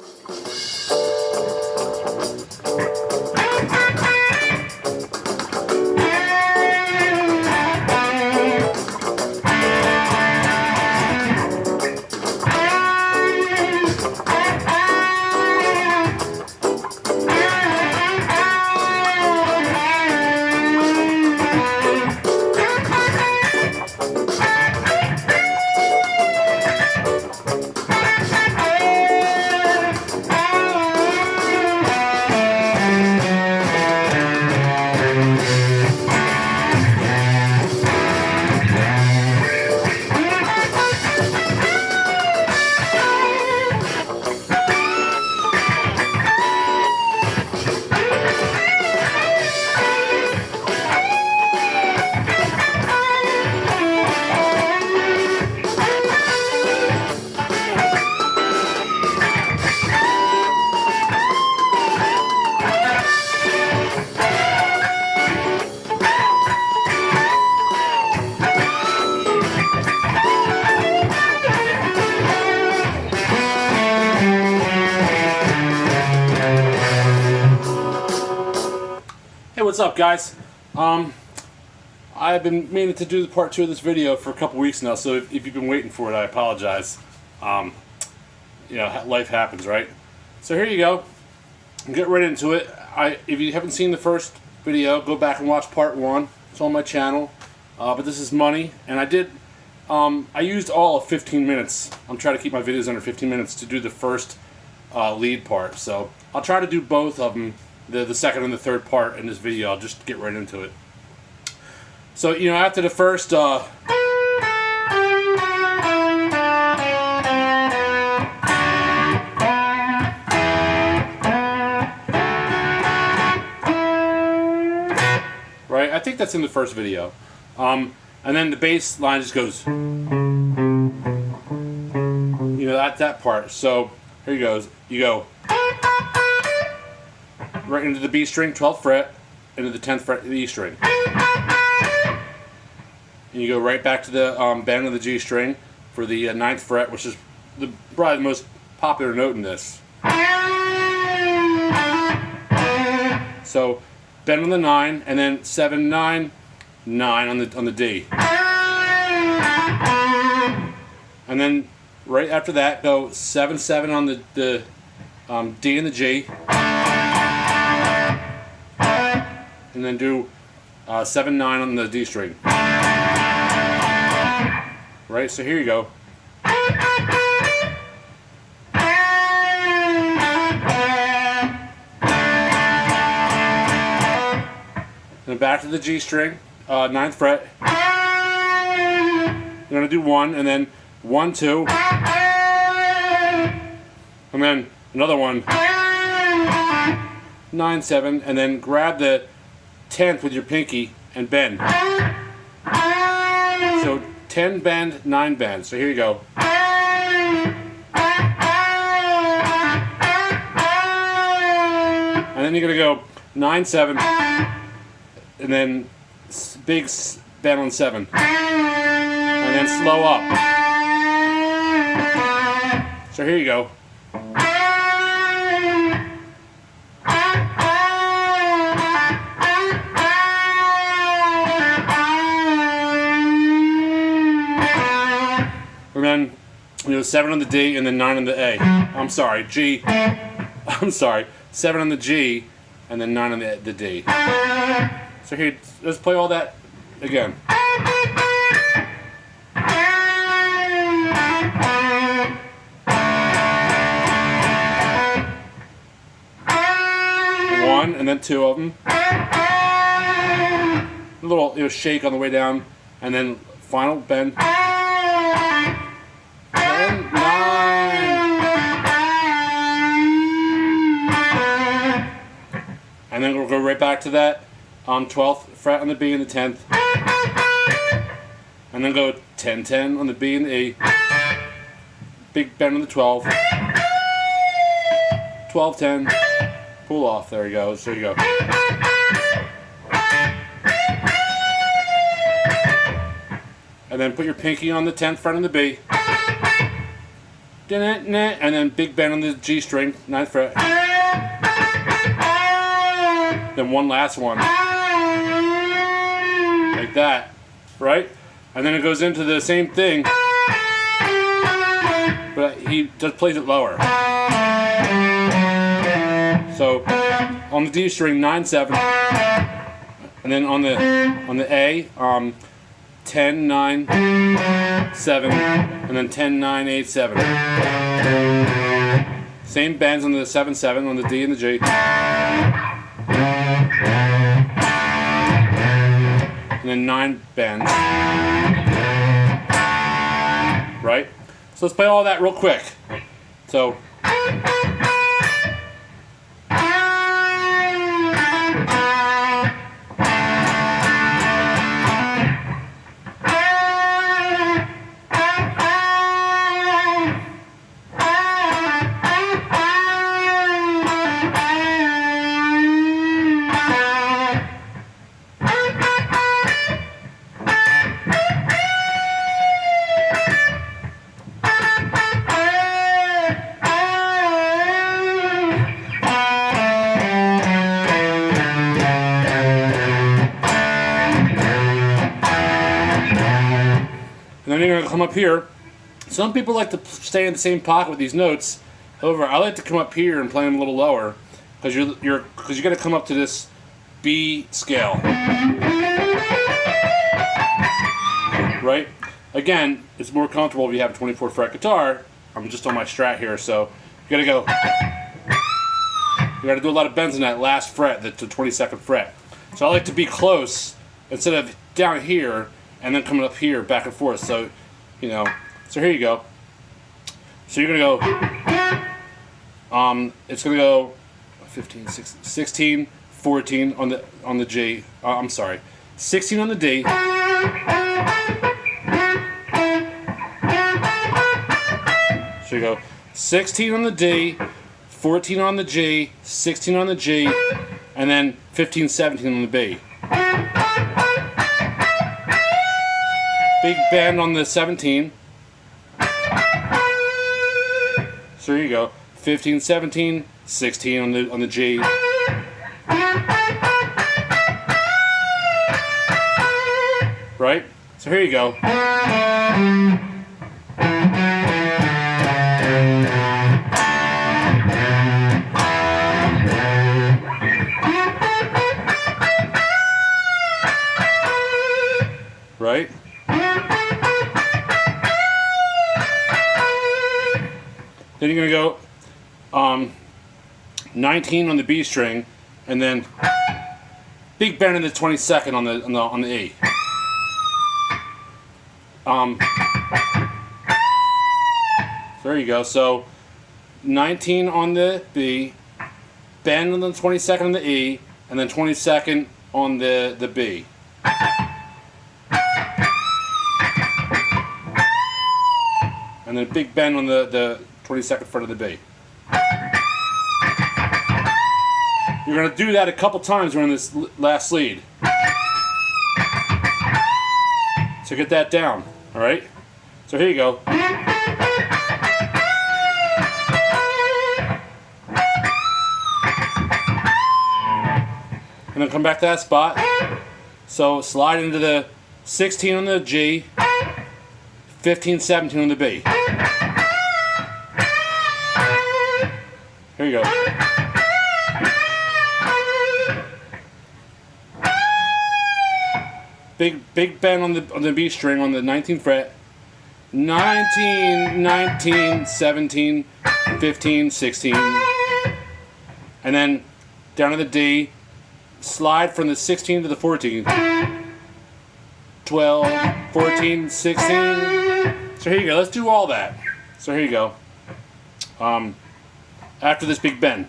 Hey, what's up, guys? I've been meaning to do the part 2 of this video for a couple weeks now, so if you've been waiting for it, I apologize. You know, life happens, right? So here you go. Get right into it. If you haven't seen the first video, go back and watch part 1. It's on my channel. But this is money, and I used all of 15 minutes. I'm trying to keep my videos under 15 minutes to do the first lead part. So I'll try to do both of them. The second and the third part in this video. I'll just get right into it. So, you know, after the first right, I think that's in the first video. And then the bass line just goes, you know, that part. So here you goes. You go right into the B string, 12th fret, into the 10th fret of the E string. And you go right back to the bend of the G string for the 9th fret, which is probably the most popular note in this. So bend on the 9, and then 7, 9, 9 on the D. And then right after that, go 7, 7 on the D and the G. And then do 7, 9 on the D string. Right, so here you go. Then back to the G string, 9th fret. You're going to do 1, and then 1, 2. And then another one. 9, 7, and then grab the 10th with your pinky and bend. So 10 bend, 9 bend. So here you go. And then you're going to go 9, 7, and then big bend on 7. And then slow up. So here you go. And then, you know, 7 on the D and then 9 on the A. I'm sorry, G. I'm sorry, 7 on the G and then 9 on the D. So here, let's play all that again. One and then 2 of them. A little, you know, shake on the way down, and then final bend. 10, 9. And then we'll go right back to that 12th fret on the B and the 10th. And then go 10, 10 on the B and the E. Big bend on the 12. 12, 10. Pull off. There you go. So you go. And then put your pinky on the 10th fret on the B. and then big bend on the G string, 9th fret. Then one last one, like that, right? And then it goes into the same thing, but he just plays it lower. So on the D string, 9/7, and then on the A, 10/9/7, and then 10/9/8/7. Same bends on the 7/7 on the D and the G. And then 9 bends. Right? So let's play all that real quick. So and then you're going to come up here. Some people like to stay in the same pocket with these notes. However, I like to come up here and play them a little lower because you got to come up to this B scale. Right? Again, it's more comfortable if you have a 24 fret guitar. I'm just on my Strat here, so you got to go. You got to do a lot of bends in that last fret, the 22nd fret. So I like to be close instead of down here and then coming up here back and forth. So, you know, so here you go. So you're gonna go. It's gonna go 15, 16, 14 on the G. I'm sorry, 16 on the D. So you go 16 on the D, 14 on the G, 16 on the G, and then 15, 17 on the B. Big bend on the 17. So there you go. 15, 17, 16 on the G. Right? So here you go. Right? Then you're going to go 19 on the B string, and then big bend in the 22nd on the E. So there you go. So 19 on the B, bend on the 22nd on the E, and then 22nd on the B. And then a big bend on the 22nd fret of the B. You're going to do that a couple times during this last lead. So get that down, all right? So here you go. And then come back to that spot. So slide into the 16 on the G, 15, 17 on the B. Here you go. Big bend on the B string on the 19th fret. 19, 19, 17, 15, 16. And then down to the D. Slide from the 16 to the 14. 12, 14, 16. So here you go. Let's do all that. So here you go. After this big bend.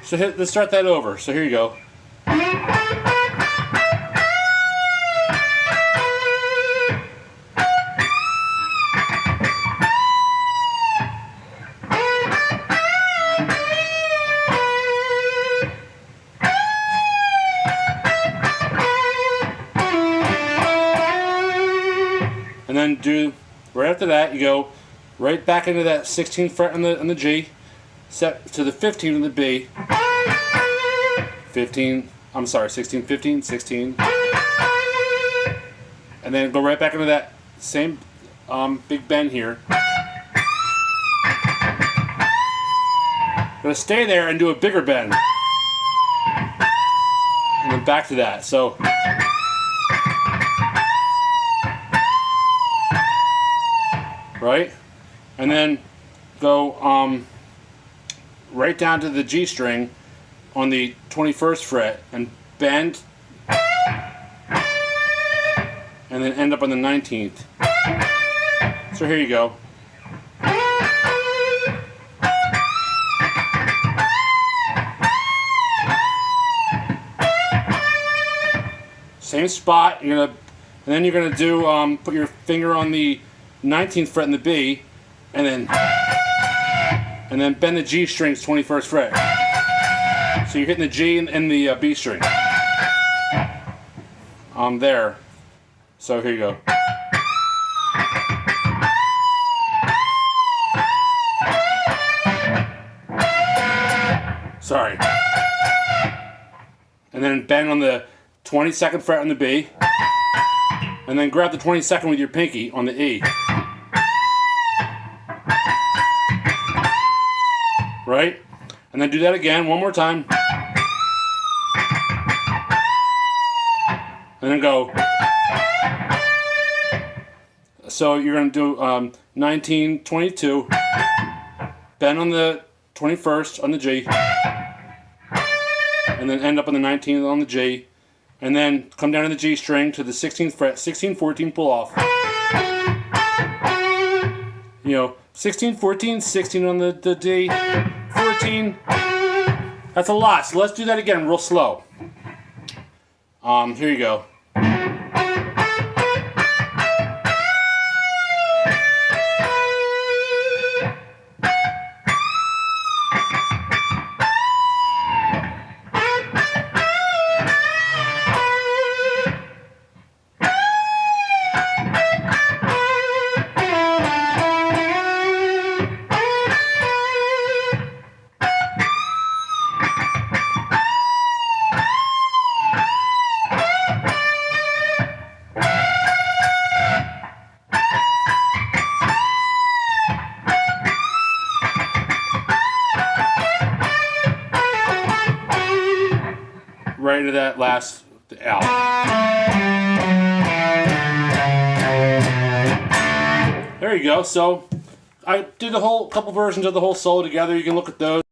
So let's start that over. So here you go. then do right after that. You go right back into that 16th fret on the G, set to the 15 on the B. 15. I'm sorry, 16, 15, 16, and then go right back into that same big bend here. Gonna stay there and do a bigger bend, and then back to that. So. Right? And then go right down to the G string on the 21st fret and bend, and then end up on the 19th. So here you go. Same spot, and then you're gonna do put your finger on the 19th fret in the B, and then bend the G strings 21st fret. So you're hitting the G and the B string. There. So here you go. Sorry. And then bend on the 22nd fret on the B, and then grab the 22nd with your pinky on the E. Right? And then do that again one more time. And then go. So you're going to do 19, 22, bend on the 21st on the G, and then end up on the 19th on the G, and then come down to the G string to the 16th fret, 16, 14, pull off. 16, 14, 16 on the D, 14. That's a lot, so let's do that again real slow. Here you go. Right into that last L. There you go. So I did a couple versions of the whole solo together. You can look at those.